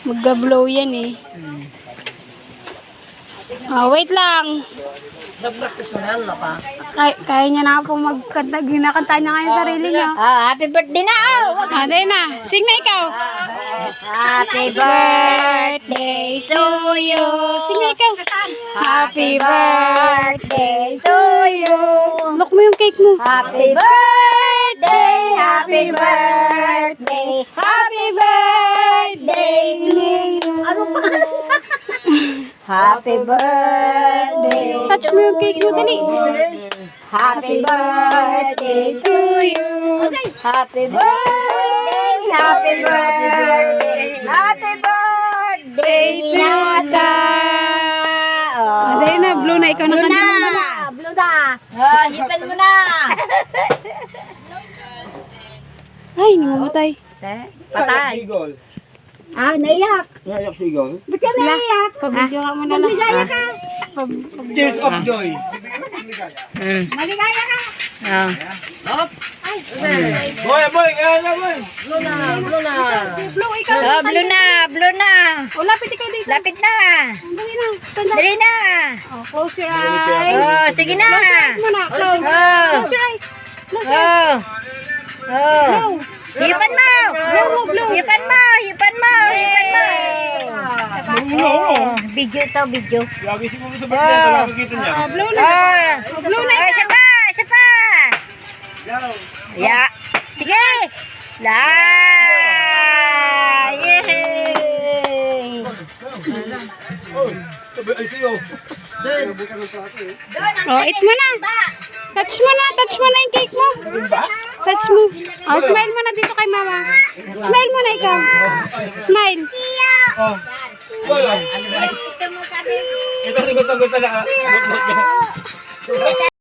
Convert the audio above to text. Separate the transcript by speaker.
Speaker 1: Magga-blow yan eh. Wait lang. Kaya niya na po magkanta. Ginakanta niya nga yung sarili niya.
Speaker 2: Happy birthday na!
Speaker 1: Aday na. Sing na ikaw.
Speaker 2: Happy birthday to you!
Speaker 1: Sing na ikaw.
Speaker 2: Happy birthday to you!
Speaker 1: Look mo yung cake mo.
Speaker 2: Happy birthday! Happy birthday! Happy birthday to you! Ano pa? Happy birthday!
Speaker 1: Touch mo yung cake mo, dali.
Speaker 2: Happy birthday to you! Happy birthday! Happy birthday! Happy birthday to Nata!
Speaker 1: Aday na. Blue na. Ikaw na
Speaker 2: Blue
Speaker 1: kanta mo.
Speaker 2: na! Blue na! Hipan mo na!
Speaker 1: Ay, namamatay.
Speaker 2: Patay!
Speaker 3: Sigol.
Speaker 2: Naiyak!
Speaker 3: Naiyak sigol.
Speaker 2: Ba't ka naiyak?
Speaker 1: Pabidyo ka muna lang.
Speaker 2: Maligaya ka!
Speaker 3: Tears of joy.
Speaker 2: Maligaya ka!
Speaker 3: Boy, boy, kaya na boy.
Speaker 2: Blue na!
Speaker 1: Blue, ikaw.
Speaker 2: Blue na! Blue na!
Speaker 1: O, lapit ikaw dito.
Speaker 2: Lapit na!
Speaker 1: Dali na. Stand up.
Speaker 2: Dali na!
Speaker 1: Close your eyes.
Speaker 2: Sige na!
Speaker 1: Close your eyes muna. Close. Close your eyes. Close your eyes. Blow.
Speaker 2: Hipan mo!
Speaker 1: Blow mo, blow.
Speaker 2: Hipan mo! Hipan mo! Hipan mo! Video to, video.
Speaker 3: Lagi si Mama sa birthday, wala makikita niya.
Speaker 1: Blow na. Blow na
Speaker 2: Isa
Speaker 1: ikaw.
Speaker 2: pa! Isa pa! Ya! Sige! La! Yay!
Speaker 3: Ay, siyo.
Speaker 1: Eat mo na. Touch mo na. Touch mo na yung cake mo. Touch mo. Smile mo na dito kay mama. Smile mo na ikaw. Smile.
Speaker 3: Oh. Boy, oh. Ito, ito, ito, ito, ito, ito, ito, ito, ito,